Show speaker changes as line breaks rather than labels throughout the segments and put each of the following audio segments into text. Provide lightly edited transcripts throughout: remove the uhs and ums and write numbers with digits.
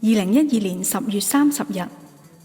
2012年10月30日，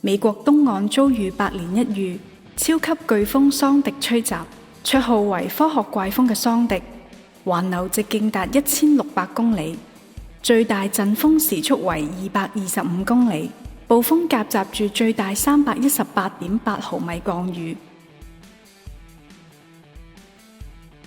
美國東岸遭遇百年一遇超級颶風桑迪吹襲，綽號為科學怪風嘅桑迪，環流直徑達1600公里，最大陣風時速為225公里，暴風夾雜住最大318.8毫米降雨。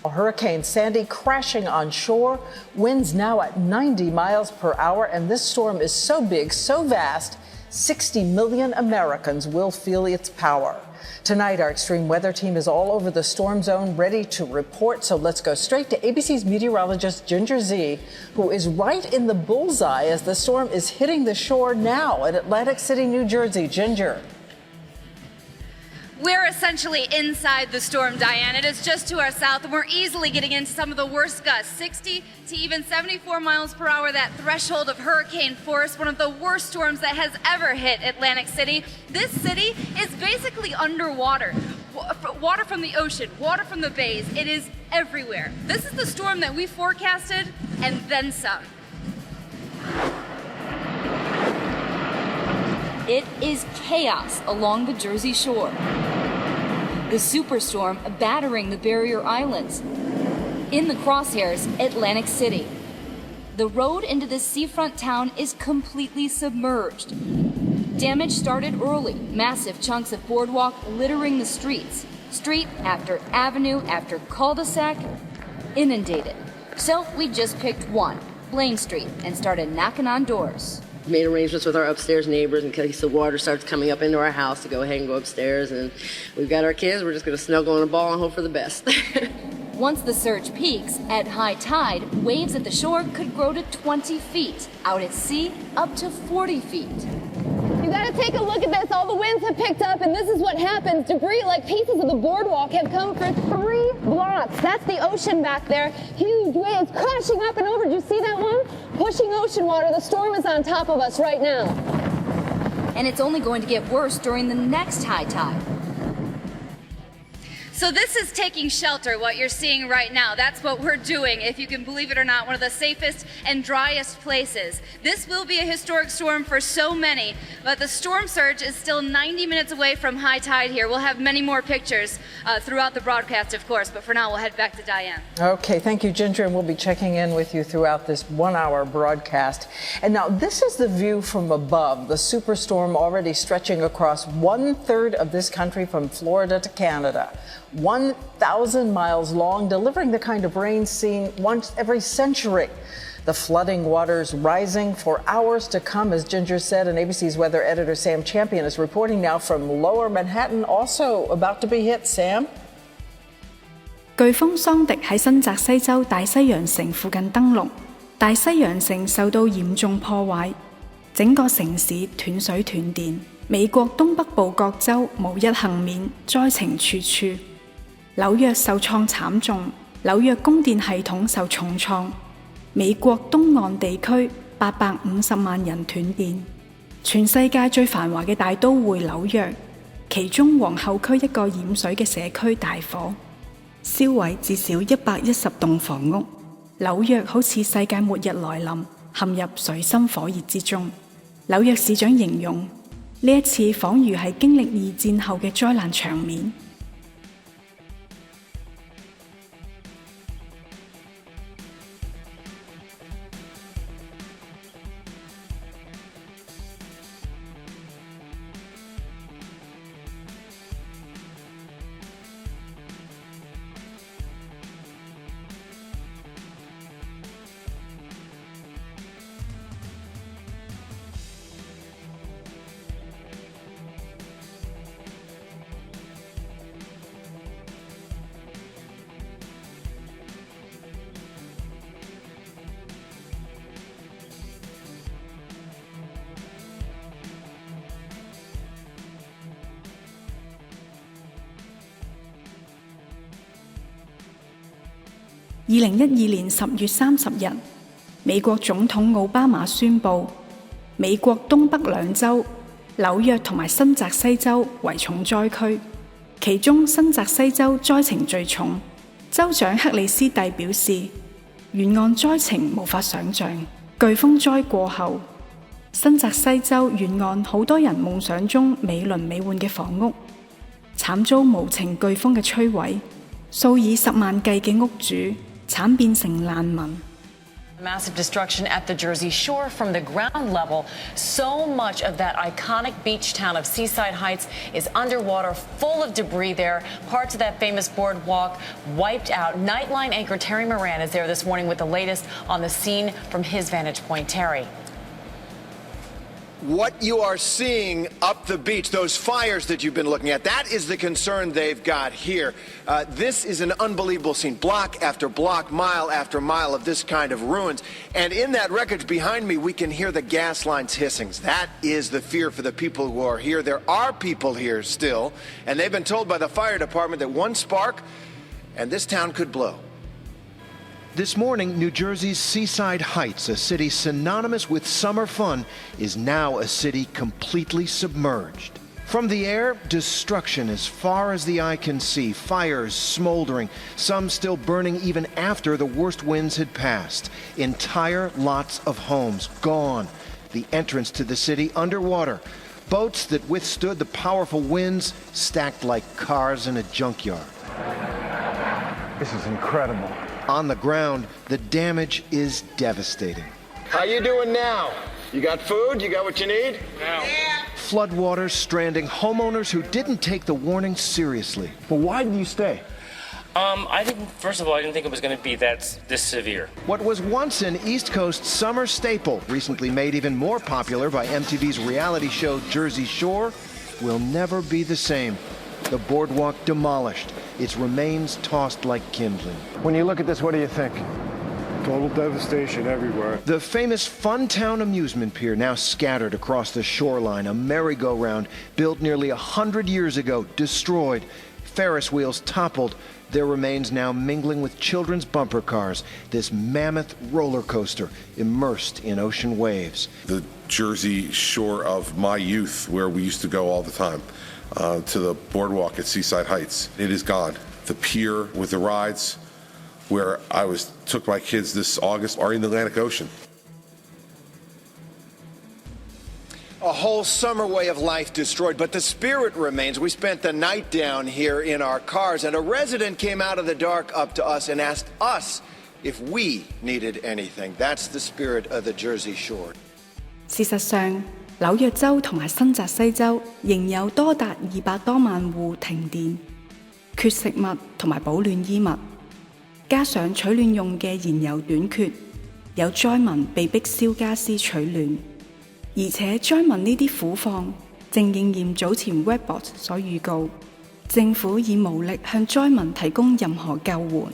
Hurricane Sandy crashing on shore, winds now at 90 miles per hour, and this storm is so big, so vast, 60 million Americans will feel its power. Tonight, our extreme weather team is all over the storm zone, ready to report. So let's go straight to ABC's meteorologist Ginger Z, who is right in the bullseye as the storm is hitting the shore now at Atlantic City, New Jersey. Ginger.
We're essentially inside the storm, Diane. It is just to our south, and we're easily getting into some of the worst gusts, 60 to even 74 miles per hour, that threshold of hurricane force, one of the worst storms that has ever hit Atlantic City. This city is basically underwater. Water from the ocean, water from the bays, it is everywhere. This is the storm that we forecasted, and then some.
It is chaos along the Jersey shore. The superstorm battering the barrier islands. In the crosshairs, Atlantic City. The road into this seafront town is completely submerged. Damage started early, massive chunks of boardwalk littering the streets. Street after avenue after cul-de-sac, inundated. So we just picked one, Blaine Street, and started knocking on doors.
Made arrangements with our upstairs neighbors in case the water starts coming up into our house to go ahead and go upstairs. And we've got our kids. We're just going to snuggle in a ball and hope for the best.
Once the surge peaks, at high tide, waves at the shore could grow to 20 feet. Out at sea, up to 40 feet.
You gotta take a look at this. All the winds have picked up, and this is what happens. Debris like pieces of the boardwalk have come for 3 blocks. That's the ocean back there. Huge waves crashing up and over. Did you see that one? Pushing ocean water. The storm is on top of us right now.
And it's only going to get worse during the next high tide.
So this is taking shelter, what you're seeing right now. That's what we're doing, if you can believe it or not, one of the safest and driest places. This will be a historic storm for so many, but the storm surge is still 90 minutes away from high tide here. We'll have many more pictures throughout the broadcast, of course, but for now we'll head back to Diane.
Okay, thank you, Ginger, and we'll be checking in with you throughout this 1-hour broadcast. And now this is the view from above, the superstorm already stretching across 1/3 of this country from Florida to Canada. 1,000 miles long, delivering the kind of rain seen once every century. The flooding waters rising for hours to come, as Ginger said, and ABC's weather editor Sam Champion is reporting now from Lower Manhattan, also about to be hit. Sam?
颶風桑迪喺新澤西州大西洋城附近登陸，大西洋城受到嚴重破壞，整個城市斷水斷電。美國東北部各州無一幸免，災情處處。紐約受創慘重，紐約供電系統受重創。美國東岸地區850萬人斷電。全世界最繁華嘅大都會紐約，其中皇后區一個染水嘅社區大火，燒毀至少110棟房屋。紐約好似世界末日來臨，陷入水深火熱之中。紐約市長形容呢一次仿如係經歷2戰後嘅災難場面。2012年10月30日，美國總統奧巴馬宣布，美國東北兩州紐約同埋新澤西州為重災區，其中新澤西州災情最重。州長克里斯蒂表示，沿岸災情無法想像。颶風災過後，新澤西州沿岸好多人夢想中美輪美奐嘅房屋，慘遭無情颶風嘅摧毀，數以10萬計嘅屋主慘變成難民。
Massive destruction at the Jersey Shore from the ground level. So much of that iconic beach town of Seaside Heights is underwater, full of debris there. Parts of that famous boardwalk wiped out. Nightline anchor Terry Moran is there this morning with the latest on the scene from his vantage point. Terry.
What you are seeing up the beach, those fires that you've been looking at, that is the concern they've got here. This is an unbelievable scene. Block after block, mile after mile of this kind of ruins. And in that wreckage behind me, we can hear the gas lines hissing. That is the fear for the people who are here. There are people here still, and they've been told by the fire department that one spark and this town could blow.
This morning, New Jersey's Seaside Heights, a city synonymous with summer fun, is now a city completely submerged. From the air, destruction as far as the eye can see, fires smoldering, some still burning even after the worst winds had passed. Entire lots of homes gone. The entrance to the city underwater. Boats that withstood the powerful winds stacked like cars in a junkyard.
This is incredible.
On the ground, the damage is devastating.
How you doing now? You got food? You got what you need?
Yeah.
Floodwaters stranding homeowners who didn't take the warning seriously.
But why did you stay?
I think, first of all, I didn't think it was going to be this severe.
What was once an East Coast summer staple, recently made even more popular by MTV's reality show Jersey Shore, will never be the same. The boardwalk demolished, its remains tossed like kindling.
When you look at this, what do you think? Total devastation everywhere.
The famous Funtown amusement pier now scattered across the shoreline, a merry-go-round built nearly 100 years ago, destroyed. Ferris wheels toppled, their remains now mingling with children's bumper cars. This mammoth roller coaster immersed in ocean waves.
The Jersey Shore of my youth, where we used to go all the time, to the boardwalk at Seaside Heights. It is gone. The pier with the rides where I took my kids this August are in the Atlantic Ocean.
A whole summer way of life destroyed, but the spirit remains. We spent the night down here in our cars, and a resident came out of the dark up to us and asked us if we needed anything. That's the spirit of the Jersey Shore.
事實上，紐約州同埋新澤西州仍有多達200多萬戶停電，缺食物同埋保暖衣物，加上取暖用嘅燃油短缺，有災民被迫燒家私取暖。而且災民呢啲苦況正應驗早前 Webbot 所預告，政府已無力向災民提供任何救援。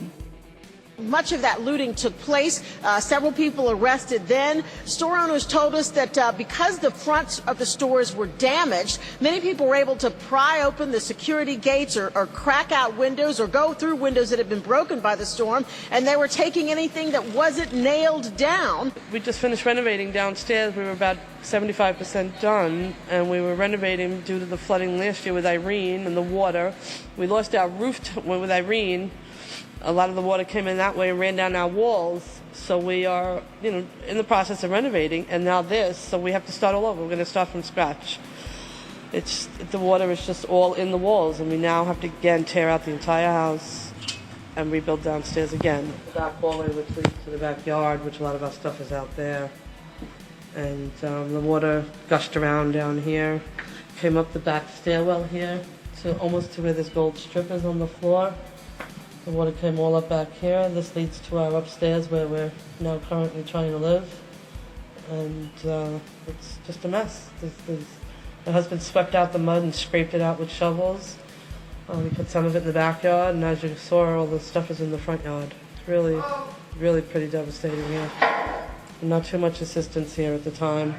Much of that looting took place. Several people arrested then. Store owners told us that because the fronts of the stores were damaged, many people were able to pry open the security gates or crack out windows or go through windows that had been broken by the storm, and they were taking anything that wasn't nailed down.
We just finished renovating downstairs. We were about 75% done, and we were renovating due to the flooding last year with Irene and the water. We lost our roof with Irene. A lot of the water came in that way and ran down our walls. So we are, in the process of renovating, and now this, so we have to start all over. We're going to start from scratch. The water is just all in the walls, and we now have to again tear out the entire house and rebuild downstairs again. The back hallway which leads to the backyard, which a lot of our stuff is out there. And the water gushed around down here, came up the back stairwell here, almost to where this gold strip is on the floor. The water came all up back here. This leads to our upstairs where we're now currently trying to live. And it's just a mess. My husband swept out the mud and scraped it out with shovels. We put some of it in the backyard, and as you saw, all the stuff is in the front yard. It's really, really pretty devastating here. And not too much assistance here at the time.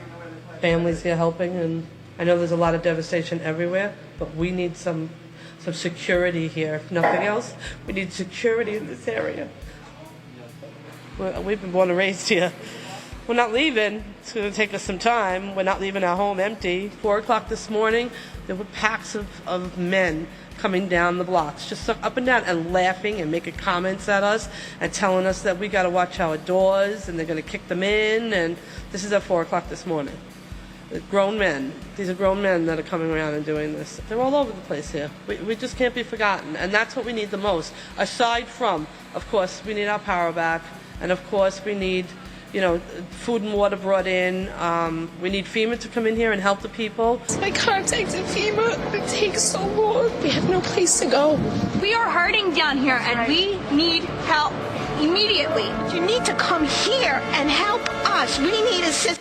Families here helping, and I know there's a lot of devastation everywhere, but we need some security here. If nothing else, we need security in this area. We've been born and raised here. We're not leaving. It's going to take us some time. We're not leaving our home empty. 4 o'clock this morning, there were packs of men coming down the blocks, just up and down and laughing and making comments at us and telling us that we got to watch our doors and they're going to kick them in. And this is at 4 o'clock this morning. Grown men. These are grown men that are coming around and doing this. They're all over the place here. We just can't be forgotten, and that's what we need the most. Aside from, of course, we need our power back, and of course we need, food and water brought in. We need FEMA to come in here and help the people.
I contacted FEMA. It takes so long. We have no place to go.
We are hurting down here, and we need help immediately.
You need to come here and help us. We need assistance.